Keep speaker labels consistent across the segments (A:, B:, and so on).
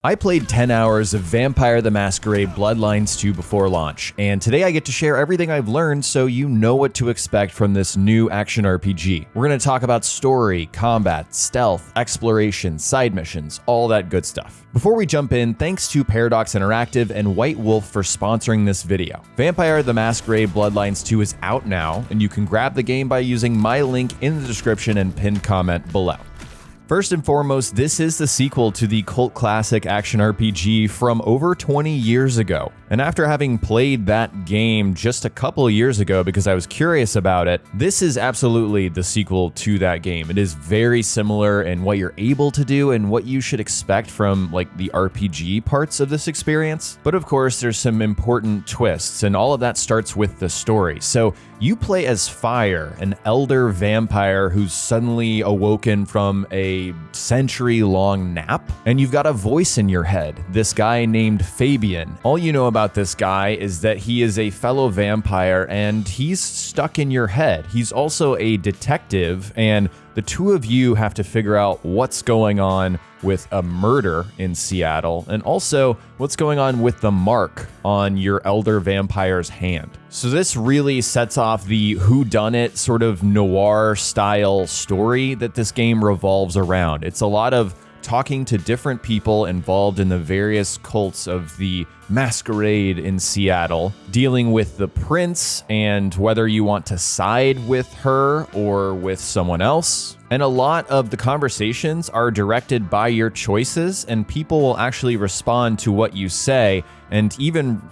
A: I played 10 hours of Vampire the Masquerade Bloodlines 2 before launch, and today I get to share everything I've learned so you know what to expect from this new action RPG. We're going to talk about story, combat, stealth, exploration, side missions, all that good stuff. Before we jump in, thanks to Paradox Interactive and White Wolf for sponsoring this video. Vampire the Masquerade Bloodlines 2 is out now, and you can grab the game by using my link in the description and pinned comment below. First and foremost, this is the sequel to the cult classic action RPG from over 20 years ago. And after having played that game just a couple years ago because I was curious about it, this is absolutely the sequel to that game. It is very similar in what you're able to do and what you should expect from like the RPG parts of this experience. But of course, there's some important twists, and all of that starts with the story. So you play as Fire, an elder vampire who's suddenly awoken from a century-long nap, and you've got a voice in your head, this guy named Fabian. All you know about this guy is that he is a fellow vampire and he's stuck in your head. He's also a detective, and the two of you have to figure out what's going on with a murder in Seattle, and also what's going on with the mark on your elder vampire's hand. So this really sets off the whodunit sort of noir style story that this game revolves around. It's a lot of talking to different people involved in the various cults of the Masquerade in Seattle, dealing with the prince and whether you want to side with her or with someone else. And a lot of the conversations are directed by your choices, and people will actually respond to what you say and even,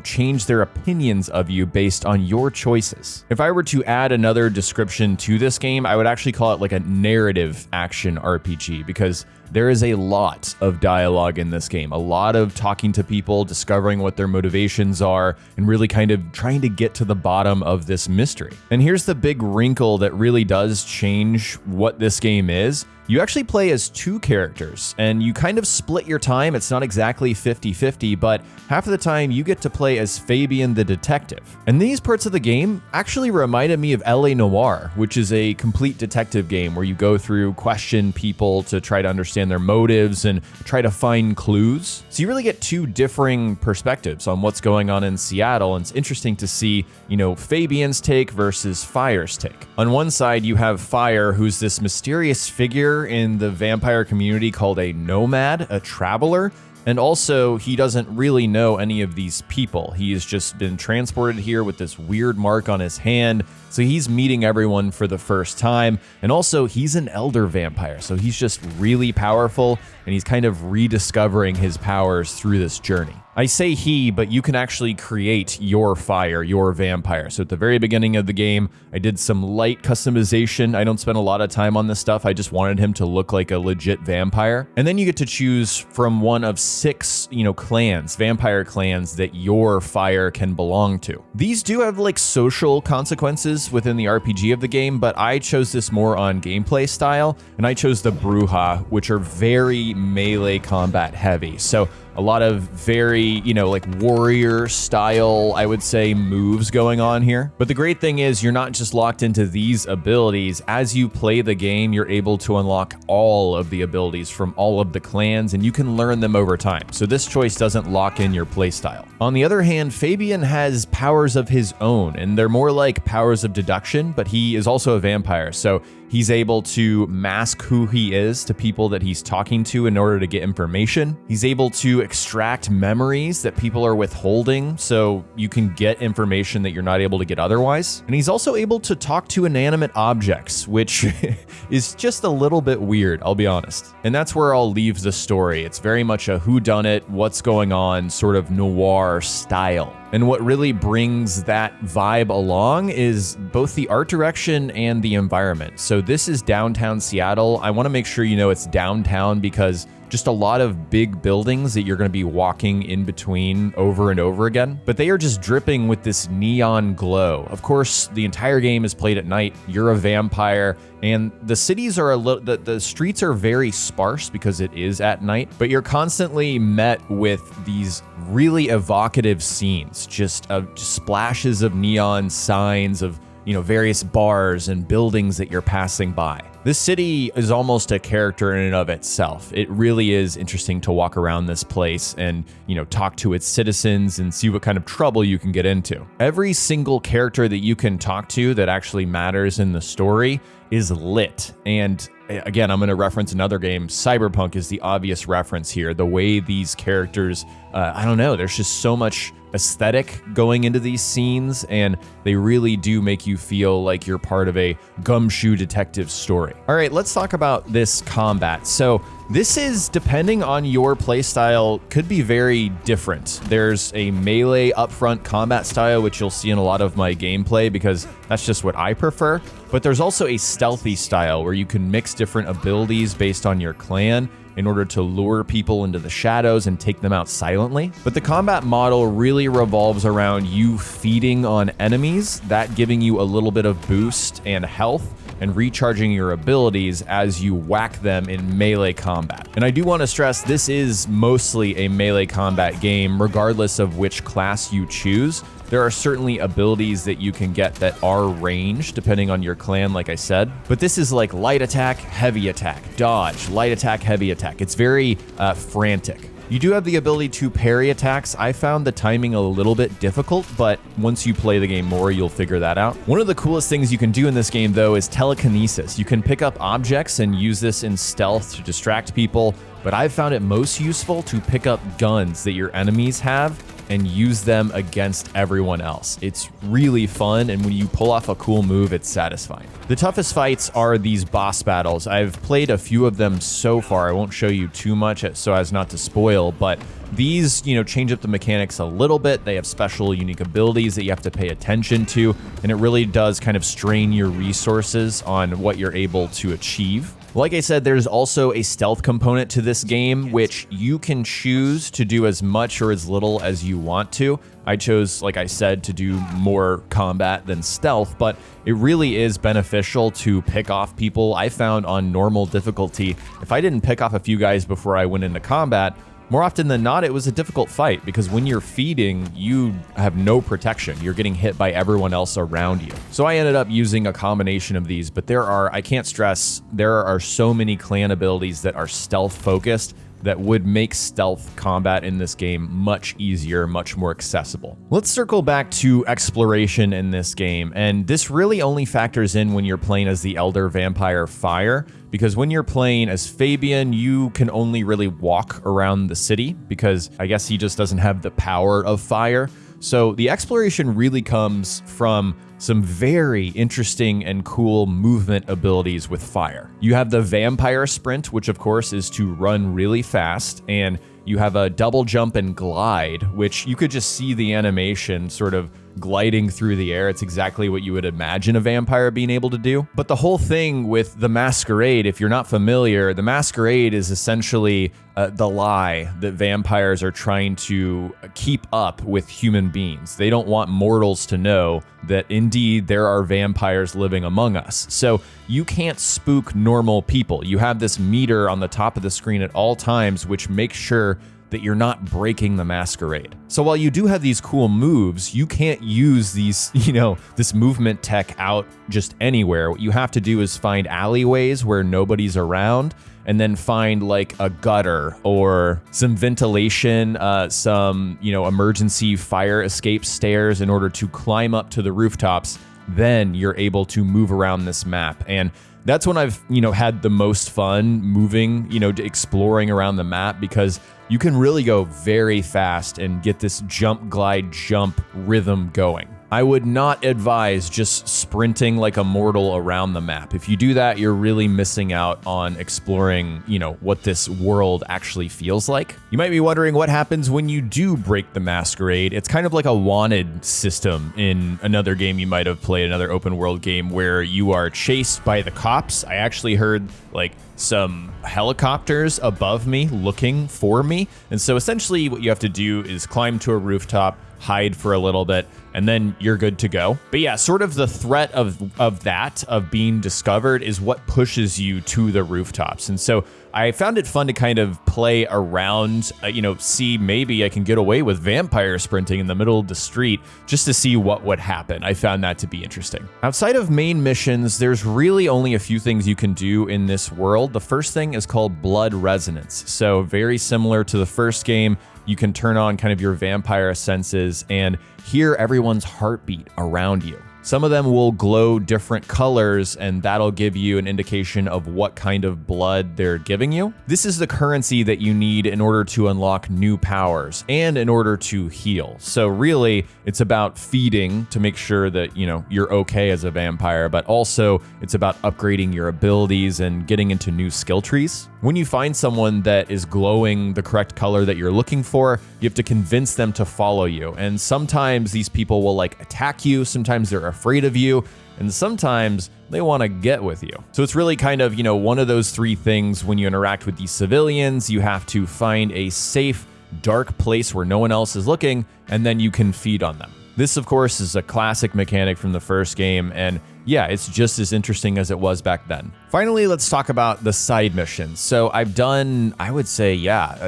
A: change their opinions of you based on your choices. If I were to add another description to this game, I would actually call it like a narrative action RPG, because there is a lot of dialogue in this game, a lot of talking to people, discovering what their motivations are, and really kind of trying to get to the bottom of this mystery. And here's the big wrinkle that really does change what this game is. You actually play as two characters, and you kind of split your time. It's not exactly 50-50, but half of the time you get to play as Fabian the detective. And these parts of the game actually reminded me of LA Noire, which is a complete detective game where you go through, question people to try to understand their motives and try to find clues. So you really get two differing perspectives on what's going on in Seattle, and it's interesting to see, Fabian's take versus Fire's take. On one side, you have Fire, who's this mysterious figure in the vampire community called a nomad, a traveler. And also, he doesn't really know any of these people. He has just been transported here with this weird mark on his hand. So he's meeting everyone for the first time. And also, he's an elder vampire. So he's just really powerful, and he's kind of rediscovering his powers through this journey. I say he, but you can actually create your Fire, your vampire. So at the very beginning of the game, I did some light customization. I don't spend a lot of time on this stuff. I just wanted him to look like a legit vampire. And then you get to choose from one of 6, clans, vampire clans that your Fire can belong to. These do have like social consequences within the RPG of the game, but I chose this more on gameplay style, and I chose the Bruja, which are very melee combat heavy. So a lot of very, like warrior style, I would say, moves going on here. But the great thing is you're not just locked into these abilities. As you play the game, you're able to unlock all of the abilities from all of the clans, and you can learn them over time. So this choice doesn't lock in your playstyle. On the other hand, Fabian has powers of his own, and they're more like powers of deduction, but he is also a vampire. So he's able to mask who he is to people that he's talking to in order to get information. He's able to extract memories that people are withholding, so you can get information that you're not able to get otherwise. And he's also able to talk to inanimate objects, which is just a little bit weird, I'll be honest. And that's where I'll leave the story. It's very much a whodunit, what's going on, sort of noir style. And what really brings that vibe along is both the art direction and the environment. So this is downtown Seattle. I want to make sure you know it's downtown because just a lot of big buildings that you're going to be walking in between over and over again, but they are just dripping with this neon glow. Of course, the entire game is played at night. You're a vampire, and the cities are the streets are very sparse because it is at night, but you're constantly met with these really evocative scenes, just splashes of neon signs of various bars and buildings that you're passing by. This city is almost a character in and of itself. It really is interesting to walk around this place and, talk to its citizens and see what kind of trouble you can get into. Every single character that you can talk to that actually matters in the story is lit. And again, I'm going to reference another game. Cyberpunk is the obvious reference here. The way these characters, I don't know, there's just so much aesthetic going into these scenes, and they really do make you feel like you're part of a gumshoe detective story. All right, let's talk about this combat. So this is, depending on your playstyle, could be very different. There's a melee upfront combat style, which you'll see in a lot of my gameplay because that's just what I prefer. But there's also a stealthy style where you can mix different abilities based on your clan in order to lure people into the shadows and take them out silently. But the combat model really revolves around you feeding on enemies, that giving you a little bit of boost and health, and recharging your abilities as you whack them in melee combat. And I do want to stress, this is mostly a melee combat game, regardless of which class you choose. There are certainly abilities that you can get that are ranged depending on your clan, like I said. But this is like light attack, heavy attack, dodge, light attack, heavy attack. It's very frantic. You do have the ability to parry attacks. I found the timing a little bit difficult, but once you play the game more, you'll figure that out. One of the coolest things you can do in this game, though, is telekinesis. You can pick up objects and use this in stealth to distract people, but I've found it most useful to pick up guns that your enemies have and use them against everyone else. It's really fun, and when you pull off a cool move, it's satisfying. The toughest fights are these boss battles. I've played a few of them so far. I won't show you too much so as not to spoil, but these, change up the mechanics a little bit. They have special, unique abilities that you have to pay attention to, and it really does kind of strain your resources on what you're able to achieve. Like I said, there's also a stealth component to this game, which you can choose to do as much or as little as you want to. I chose, like I said, to do more combat than stealth, but it really is beneficial to pick off people. I found on normal difficulty, if I didn't pick off a few guys before I went into combat, more often than not, it was a difficult fight because when you're feeding, you have no protection. You're getting hit by everyone else around you. So I ended up using a combination of these, but I can't stress, there are so many clan abilities that are stealth focused that would make stealth combat in this game much easier, much more accessible. Let's circle back to exploration in this game, and this really only factors in when you're playing as the Elder Vampire Fire, because when you're playing as Fabian, you can only really walk around the city, because I guess he just doesn't have the power of fire. So the exploration really comes from some very interesting and cool movement abilities with fire. You have the Vampire Sprint, which of course is to run really fast, and you have a double jump and glide, which you could just see the animation sort of gliding through the air. It's exactly what you would imagine a vampire being able to do. But the whole thing with the Masquerade, if you're not familiar, the Masquerade is essentially the lie that vampires are trying to keep up with human beings. They don't want mortals to know that indeed there are vampires living among us. So you can't spook normal people. You have this meter on the top of the screen at all times, which makes sure that you're not breaking the Masquerade. So while you do have these cool moves, you can't use these, this movement tech out just anywhere. What you have to do is find alleyways where nobody's around, and then find like a gutter or some ventilation, some, emergency fire escape stairs in order to climb up to the rooftops. Then you're able to move around this map. And that's when I've, had the most fun moving, exploring around the map, because you can really go very fast and get this jump, glide, jump rhythm going. I would not advise just sprinting like a mortal around the map. If you do that, you're really missing out on exploring, what this world actually feels like. You might be wondering what happens when you do break the Masquerade. It's kind of like a wanted system in another game you might have played, another open world game where you are chased by the cops. I actually heard like some helicopters above me looking for me. And so essentially what you have to do is climb to a rooftop, hide for a little bit, and then you're good to go. But yeah, sort of the threat of being discovered is what pushes you to the rooftops. And so I found it fun to kind of play around, see maybe I can get away with vampire sprinting in the middle of the street just to see what would happen. I found that to be interesting. Outside of main missions, there's really only a few things you can do in this world. The first thing is called blood resonance. So very similar to the first game, you can turn on kind of your vampire senses and hear everyone's heartbeat around you. Some of them will glow different colors, and that'll give you an indication of what kind of blood they're giving you. This is the currency that you need in order to unlock new powers and in order to heal. So really, it's about feeding to make sure that, you're okay as a vampire, but also it's about upgrading your abilities and getting into new skill trees. When you find someone that is glowing the correct color that you're looking for, you have to convince them to follow you. And sometimes these people will attack you, sometimes they're afraid of you, and sometimes they want to get with you. So it's really kind of, one of those three things. When you interact with these civilians, you have to find a safe, dark place where no one else is looking, and then you can feed on them. This, of course, is a classic mechanic from the first game, and yeah, it's just as interesting as it was back then. Finally, let's talk about the side missions. So I've done, I would say,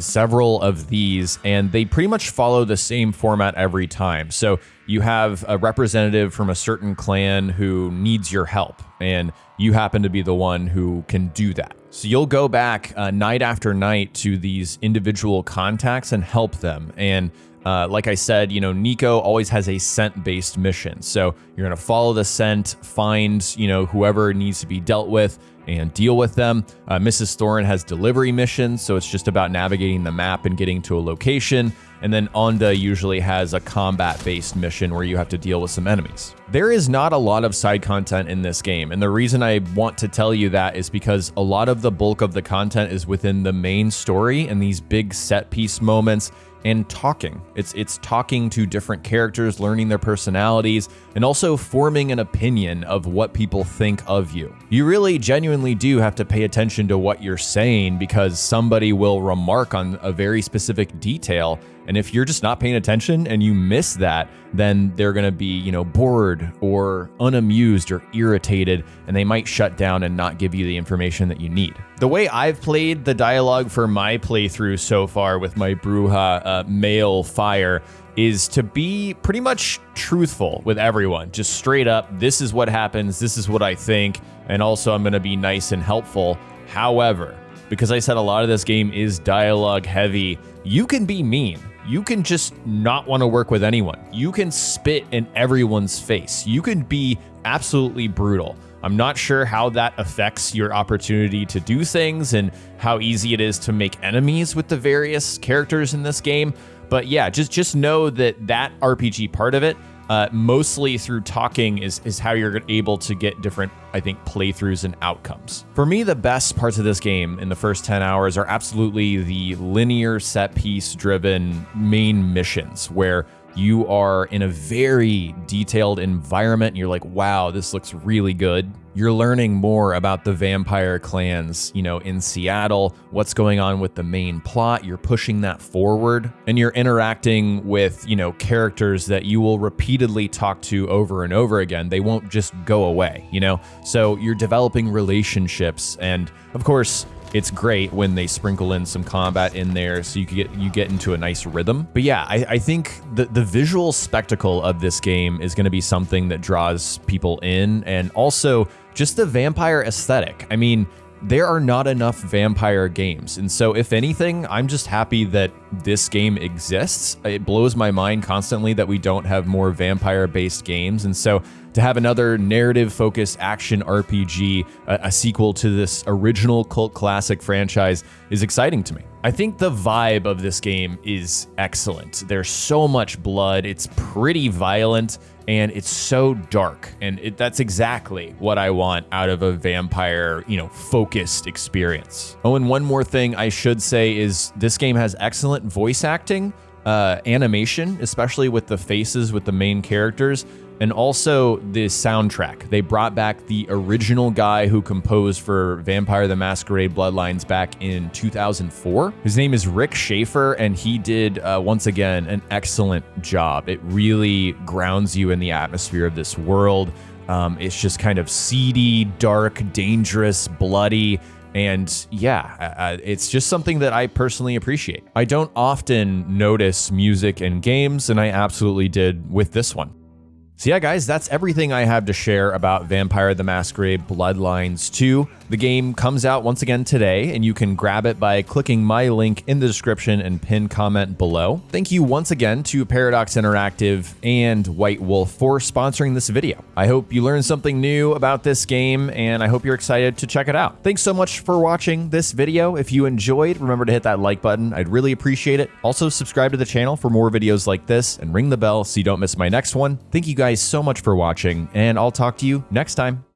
A: several of these, and they pretty much follow the same format every time. So you have a representative from a certain clan who needs your help, and you happen to be the one who can do that. So you'll go back night after night to these individual contacts and help them. And like I said, Nico always has a scent-based mission. So you're going to follow the scent, find, whoever needs to be dealt with and deal with them. Mrs. Thorin has delivery missions, so it's just about navigating the map and getting to a location. And then Onda usually has a combat-based mission where you have to deal with some enemies. There is not a lot of side content in this game, and the reason I want to tell you that is because a lot of the bulk of the content is within the main story and these big set-piece moments and talking. It's talking to different characters, learning their personalities, and also forming an opinion of what people think of you. You really genuinely do have to pay attention to what you're saying because somebody will remark on a very specific detail. And if you're just not paying attention and you miss that, then they're gonna be, bored or unamused or irritated, and they might shut down and not give you the information that you need. The way I've played the dialogue for my playthrough so far with my Brujah male fire is to be pretty much truthful with everyone. Just straight up, this is what happens, this is what I think, and also I'm gonna be nice and helpful. However, because I said a lot of this game is dialogue heavy, you can be mean. You can just not want to work with anyone. You can spit in everyone's face. You can be absolutely brutal. I'm not sure how that affects your opportunity to do things and how easy it is to make enemies with the various characters in this game. But yeah, just know that RPG part of it, mostly through talking is how you're able to get different, I think, playthroughs and outcomes. For me, the best parts of this game in the first 10 hours are absolutely the linear set piece driven main missions where you are in a very detailed environment and you're like, wow, this looks really good. You're learning more about the vampire clans, in Seattle, what's going on with the main plot. You're pushing that forward and you're interacting with, characters that you will repeatedly talk to over and over again. They won't just go away, So you're developing relationships. And of course, it's great when they sprinkle in some combat in there so you get into a nice rhythm. But yeah, I think the visual spectacle of this game is going to be something that draws people in, and also just the vampire aesthetic. I mean, there are not enough vampire games, and so if anything, I'm just happy that this game exists. It blows my mind constantly that we don't have more vampire-based games, and so to have another narrative-focused action RPG, a sequel to this original cult classic franchise, is exciting to me. I think the vibe of this game is excellent. There's so much blood, it's pretty violent, and it's so dark, and that's exactly what I want out of a vampire, focused experience. Oh, and one more thing I should say is this game has excellent voice acting, animation, especially with the faces with the main characters, and also the soundtrack. They brought back the original guy who composed for Vampire the Masquerade Bloodlines back in 2004. His name is Rick Schaefer, and he did, once again, an excellent job. It really grounds you in the atmosphere of this world. It's just kind of seedy, dark, dangerous, bloody, And yeah, it's just something that I personally appreciate. I don't often notice music in games, and I absolutely did with this one. So yeah, guys, that's everything I have to share about Vampire the Masquerade Bloodlines 2. The game comes out once again today, and you can grab it by clicking my link in the description and pinned comment below. Thank you once again to Paradox Interactive and White Wolf for sponsoring this video. I hope you learned something new about this game, and I hope you're excited to check it out. Thanks so much for watching this video. If you enjoyed, remember to hit that like button. I'd really appreciate it. Also, subscribe to the channel for more videos like this, and ring the bell so you don't miss my next one. Thank you guys so much for watching, and I'll talk to you next time.